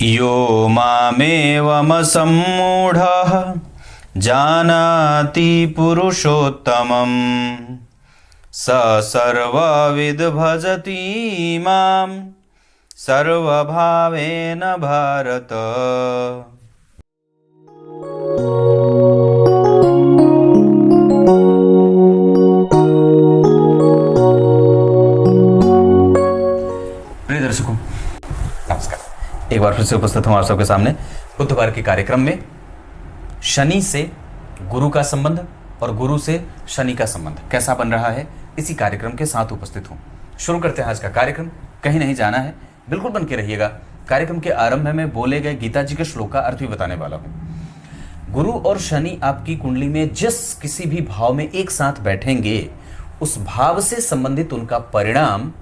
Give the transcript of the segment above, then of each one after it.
यो मामेवमसम्मूढः जानाति पुरुषोत्तमं स सर्वविद् भजति मां सर्वभावेन भारत। प्रिय दर्शकों, नमस्कार। एक बार फिर से उपस्थित हूं आप सबके सामने बुधवार के कार्यक्रम में। शनि से गुरु का संबंध और गुरु से शनि का संबंध कैसा बन रहा है, इसी कार्यक्रम के साथ उपस्थित हूं। शुरू करते हैं आज का कार्यक्रम। कहीं नहीं जाना है, बिल्कुल बन के रहिएगा। कार्यक्रम के आरंभ में बोले गए गीता जी के श्लोक का अर्थ भी बताने वाला हूं। गुरु और शनि आपकी कुंडली में जिस किसी भी भाव में एक साथ बैठेंगे, उस भाव से संबंधित उनका परिणाम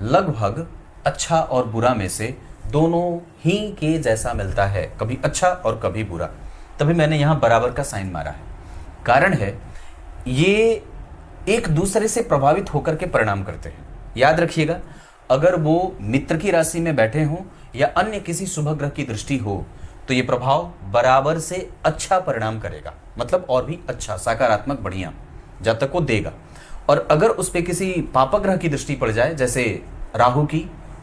लगभग अच्छा और बुरा में से दोनों ही के जैसा मिलता है, कभी अच्छा और कभी बुरा। तभी मैंने यहां बराबर का साइन मारा है। कारण है, ये एक दूसरे से प्रभावित होकर के परिणाम करते हैं। याद रखिएगा, अगर वो मित्र की राशि में बैठे हों या अन्य किसी शुभ ग्रह की दृष्टि हो, तो ये प्रभाव बराबर से अच्छा परिणाम करेगा, मतलब और भी अच्छा, सकारात्मक, बढ़िया, जब तक वो देगा। और अगर उस पर किसी पापक ग्रह की दृष्टि पड़ जाए, जैसे राहु की,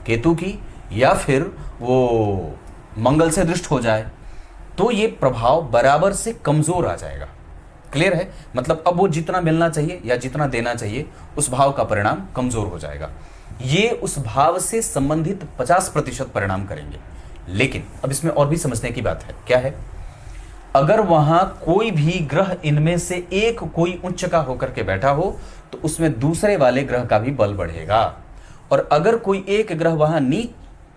केतु की, या फिर वो मंगल से दृष्ट हो जाए, तो ये प्रभाव बराबर से कमजोर आ जाएगा। क्लियर है? मतलब अब वो जितना मिलना चाहिए या जितना देना चाहिए, उस भाव का परिणाम कमजोर हो जाएगा। ये उस भाव से संबंधित 50% परिणाम करेंगे। लेकिन अब इसमें और भी समझने की बात है। क्या है? अगर वहां कोई भी ग्रह इनमें से एक कोई उच्च का होकर के बैठा हो, तो उसमें दूसरे वाले ग्रह का भी बल बढ़ेगा। और अगर कोई एक ग्रह वहां नीच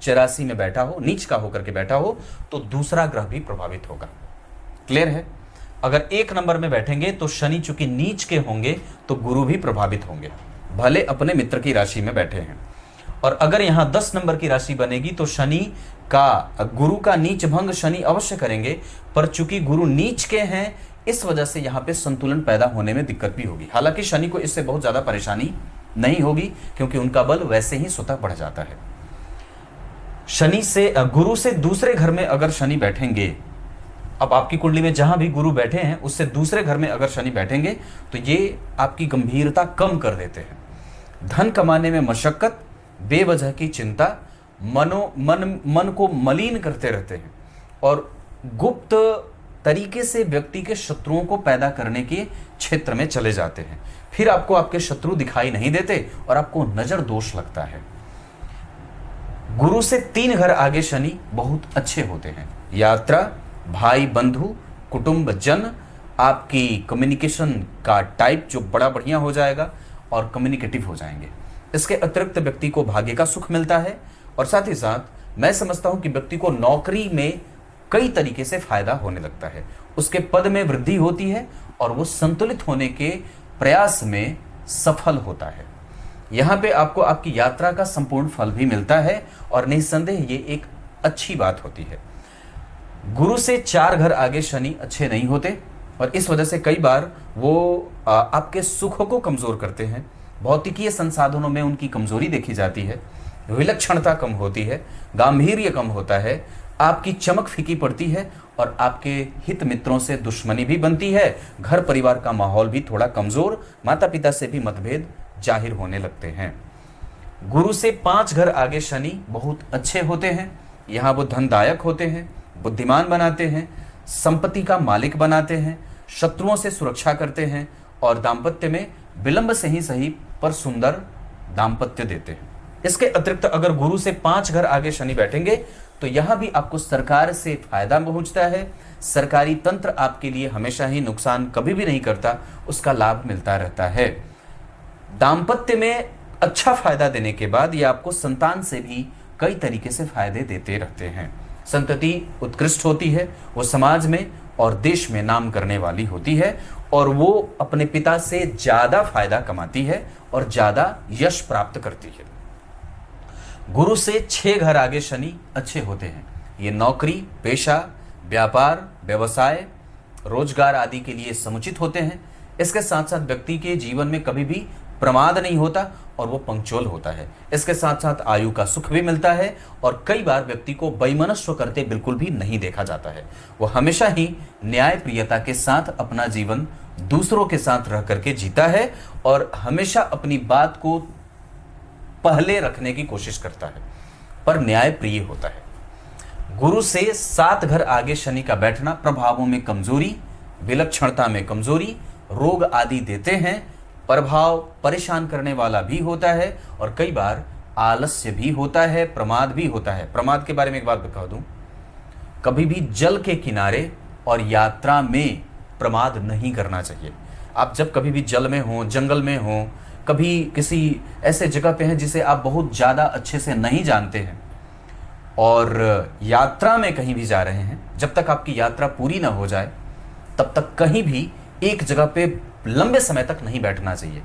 राशि में बैठा हो, नीच का होकर के बैठा हो, तो दूसरा ग्रह भी प्रभावित होगा। क्लियर है? अगर एक नंबर में बैठेंगे तो शनि चूंकि नीच के होंगे, तो गुरु भी प्रभावित होंगे, भले अपने मित्र की राशि में बैठे हैं। और अगर यहां 10 नंबर की राशि बनेगी, तो शनि का, गुरु का नीच भंग शनि अवश्य करेंगे, पर चूंकि गुरु नीच के हैं, इस वजह से यहां पे संतुलन पैदा होने में दिक्कत भी होगी। हालांकि शनि को इससे बहुत ज्यादा परेशानी नहीं होगी, क्योंकि उनका बल वैसे ही स्वतः बढ़ जाता है। शनि से, गुरु से दूसरे घर में अगर शनि बैठेंगे, अब आपकी कुंडली में जहां भी गुरु बैठे हैं, उससे दूसरे घर में अगर शनि बैठेंगे, तो ये आपकी गंभीरता कम कर देते हैं। धन कमाने में मशक्कत, बेवजह की चिंता, मन को मलिन करते रहते हैं, और गुप्त तरीके से व्यक्ति के शत्रुओं को पैदा करने के क्षेत्र में चले जाते हैं। फिर आपको आपके शत्रु दिखाई नहीं देते और आपको नजर दोष लगता है। गुरु से 3 घर आगे शनि बहुत अच्छे होते हैं। यात्रा, भाई बंधु, कुटुंब जन, आपकी कम्युनिकेशन का टाइप जो बड़ा बढ़िया हो जाएगा और कम्युनिकेटिव हो जाएंगे। इसके अतिरिक्त व्यक्ति को भाग्य का सुख मिलता है, और साथ ही साथ मैं समझता हूं कि व्यक्ति को नौकरी में कई तरीके से फायदा होने लगता है। उसके पद में वृद्धि होती है और वो संतुलित होने के प्रयास में सफल होता है। यहां पे आपको आपकी यात्रा का संपूर्ण फल भी मिलता है, और निस्संदेह ये एक अच्छी बात होती है। गुरु से 4 घर आगे शनि अच्छे नहीं होते, और इस वजह से कई बार वो आपके सुख को कमजोर करते हैं। भौतिकीय संसाधनों में उनकी कमजोरी देखी जाती है, विलक्षणता कम होती है, गांभीर्य कम होता है, आपकी चमक फीकी पड़ती है, और आपके हित मित्रों से दुश्मनी भी बनती है। घर परिवार का माहौल भी थोड़ा कमजोर, माता पिता से भी मतभेद जाहिर होने लगते हैं। गुरु से 5 घर आगे शनि बहुत अच्छे होते हैं। यहाँ वो धनदायक होते हैं, बुद्धिमान बनाते हैं, संपत्ति का मालिक बनाते हैं, शत्रुओं से सुरक्षा करते हैं, और दाम्पत्य में विलंब से ही सही पर सुंदर दाम्पत्य देते हैं। इसके अतिरिक्त अगर गुरु से 5 घर आगे शनि बैठेंगे, तो यहां भी आपको सरकार से फायदा पहुंचता है। सरकारी तंत्र आपके लिए हमेशा ही नुकसान कभी भी नहीं करता, उसका लाभ मिलता रहता है। दाम्पत्य में अच्छा फायदा देने के बाद ये आपको संतान से भी कई तरीके से फायदे देते रहते हैं। संतति उत्कृष्ट होती है, वो समाज में और देश में नाम करने वाली होती है, और वो अपने पिता से ज्यादा फायदा कमाती है और ज्यादा यश प्राप्त करती है। गुरु से 6 घर आगे शनि अच्छे होते हैं। ये नौकरी, पेशा, व्यापार, व्यवसाय, रोजगार आदि के लिए समुचित होते हैं। इसके साथ साथ व्यक्ति के जीवन में कभी भी प्रमाद नहीं होता और वो पंक्चुअल होता है। इसके साथ साथ आयु का सुख भी मिलता है और कई बार व्यक्ति को वैमनस्य करते बिल्कुल भी नहीं देखा जाता है। वो हमेशा ही न्याय प्रियता के साथ अपना जीवन दूसरों के साथ रह करके जीता है और हमेशा अपनी बात को पहले रखने की कोशिश करता है, पर न्याय प्रिय होता है। गुरु से 7 घर आगे शनि का बैठना प्रभावों में कमजोरी, विलक्षणता में कमजोरी, रोग आदि देते हैं। प्रभाव परेशान करने वाला भी होता है और कई बार आलस्य भी होता है, प्रमाद भी होता है। प्रमाद के बारे में एक बात बता दूं, कभी भी जल के किनारे और यात्रा में प्रमाद नहीं करना चाहिए। आप जब कभी भी जल में हो, जंगल में हो, कभी किसी ऐसे जगह पे हैं जिसे आप बहुत ज़्यादा अच्छे से नहीं जानते हैं और यात्रा में कहीं भी जा रहे हैं, जब तक आपकी यात्रा पूरी ना हो जाए तब तक कहीं भी एक जगह पे लंबे समय तक नहीं बैठना चाहिए।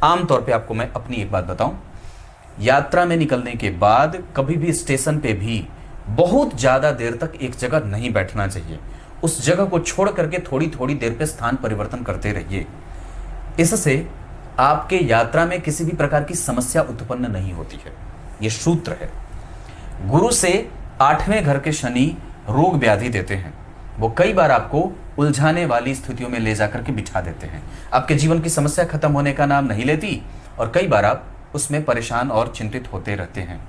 आमतौर पे आपको मैं अपनी एक बात बताऊं, यात्रा में निकलने के बाद कभी भी स्टेशन पे भी बहुत ज़्यादा देर तक एक जगह नहीं बैठना चाहिए। उस जगह को छोड़ करके थोड़ी थोड़ी देर पे स्थान परिवर्तन करते रहिए। इससे आपके यात्रा में किसी भी प्रकार की समस्या उत्पन्न नहीं होती है। ये सूत्र है। गुरु से 8वें घर के शनि रोग व्याधि देते हैं। वो कई बार आपको उलझाने वाली स्थितियों में ले जाकर के बिठा देते हैं। आपके जीवन की समस्या खत्म होने का नाम नहीं लेती और कई बार आप उसमें परेशान और चिंतित होते रहते हैं।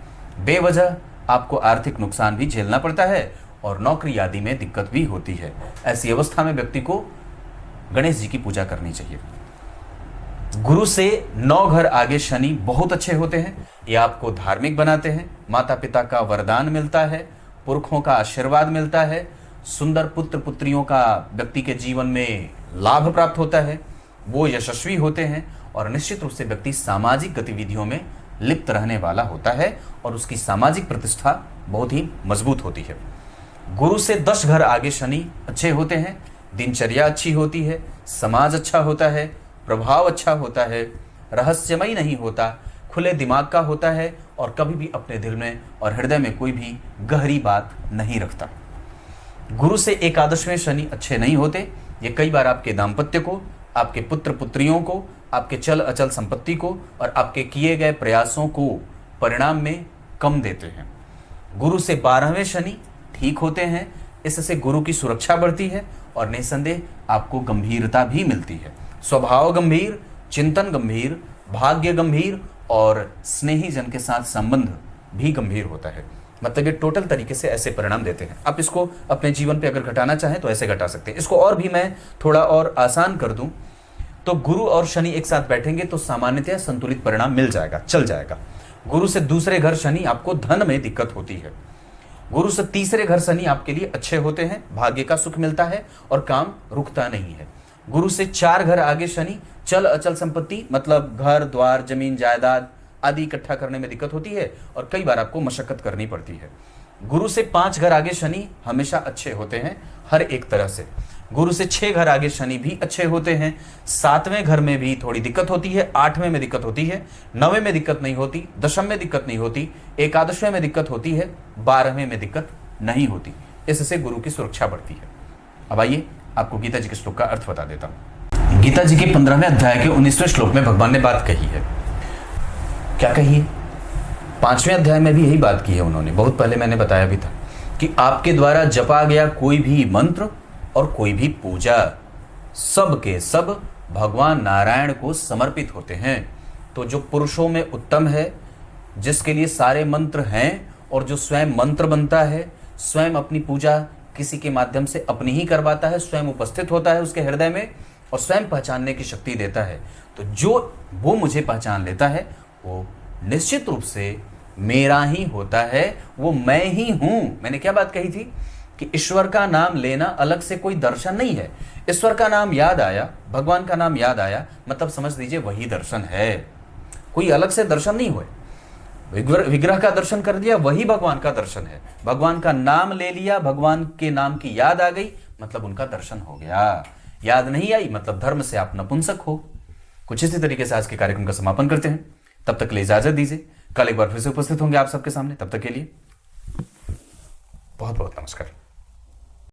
बेवजह आपको आर्थिक नुकसान भी झेलना पड़ता है और नौकरी आदि में दिक्कत भी होती है। ऐसी अवस्था में व्यक्ति को गणेश जी की पूजा करनी चाहिए। गुरु से 9 घर आगे शनि बहुत अच्छे होते हैं। ये आपको धार्मिक बनाते हैं, माता पिता का वरदान मिलता है, पुरखों का आशीर्वाद मिलता है, सुंदर पुत्र पुत्रियों का व्यक्ति के जीवन में लाभ प्राप्त होता है, वो यशस्वी होते हैं और निश्चित रूप से व्यक्ति सामाजिक गतिविधियों में लिप्त रहने वाला होता है और उसकी सामाजिक प्रतिष्ठा बहुत ही मजबूत होती है। गुरु से 10 घर आगे शनि अच्छे होते हैं, दिनचर्या अच्छी होती है, समाज अच्छा होता है, प्रभाव अच्छा होता है, रहस्यमय नहीं होता, खुले दिमाग का होता है और कभी भी अपने दिल में और हृदय में कोई भी गहरी बात नहीं रखता। गुरु से 11वें शनि अच्छे नहीं होते। ये कई बार आपके दाम्पत्य को, आपके पुत्र पुत्रियों को, आपके चल अचल संपत्ति को और आपके किए गए प्रयासों को परिणाम में कम देते हैं। गुरु से 12वें शनि ठीक होते हैं। इससे गुरु की सुरक्षा बढ़ती है और निसंदेह आपको गंभीरता भी मिलती है। स्वभाव गंभीर, चिंतन गंभीर, भाग्य गंभीर और स्नेही जन के साथ संबंध भी गंभीर होता है। मतलब ये टोटल तरीके से ऐसे परिणाम देते हैं। आप इसको अपने जीवन पे अगर घटाना चाहें तो ऐसे घटा सकते हैं। इसको और भी मैं थोड़ा और आसान कर दूं तो गुरु और शनि एक साथ बैठेंगे तो सामान्यतः संतुलित परिणाम मिल जाएगा, चल जाएगा। गुरु से दूसरे घर शनि आपको धन में दिक्कत होती है। गुरु से तीसरे घर शनि आपके लिए अच्छे होते हैं, भाग्य का सुख मिलता है और काम रुकता नहीं है। गुरु से 4 घर आगे शनि चल अचल संपत्ति मतलब घर द्वार जमीन जायदाद आदि इकट्ठा करने में दिक्कत होती है और कई बार आपको मशक्कत करनी पड़ती है। गुरु से 5 घर आगे शनि हमेशा अच्छे होते हैं हर एक तरह से। गुरु से 6 घर आगे शनि भी अच्छे होते हैं। 7वें घर में भी थोड़ी दिक्कत होती है, 8वें में दिक्कत होती है, 9वें में दिक्कत नहीं होती, 10वें में दिक्कत नहीं होती, 11वें में दिक्कत होती है, 12वें में दिक्कत नहीं होती। इससे गुरु की सुरक्षा बढ़ती है। अब आइए आपको गीता जी के श्लोक का अर्थ बता देता हूं। गीता जी के 15वें अध्याय के 19वें श्लोक में भगवान ने बात कही है। क्या कही है? 5वें अध्याय में भी यही बात की है उन्होंने। बहुत पहले मैंने बताया भी था कि आपके द्वारा जपा गया कोई भी मंत्र और कोई भी पूजा सब के सब भगवान नारायण को समर्पित होते हैं। तो जो पुरुषों में उत्तम है, जिसके लिए सारे मंत्र हैं और जो स्वयं मंत्र बनता है, स्वयं अपनी पूजा किसी के माध्यम से अपनी ही करवाता है, स्वयं उपस्थित होता है उसके हृदय में और स्वयं पहचानने की शक्ति देता है, तो जो वो मुझे पहचान लेता है वो निश्चित रूप से मेरा ही होता है, वो मैं ही हूं। मैंने क्या बात कही थी कि ईश्वर का नाम लेना अलग से कोई दर्शन नहीं है। ईश्वर का नाम याद आया, भगवान का नाम याद आया, मतलब समझ लीजिए वही दर्शन है, कोई अलग से दर्शन नहीं हुए। विग्रह का दर्शन कर दिया, वही भगवान का दर्शन है। भगवान का नाम ले लिया, भगवान के नाम की याद आ गई, मतलब उनका दर्शन हो गया। याद नहीं आई मतलब धर्म से आप नपुंसक हो। कुछ इसी तरीके से आज के कार्यक्रम का समापन करते हैं। तब तक के लिए इजाजत दीजिए। कल एक बार फिर से उपस्थित होंगे आप सबके सामने। तब तक के लिए बहुत बहुत नमस्कार।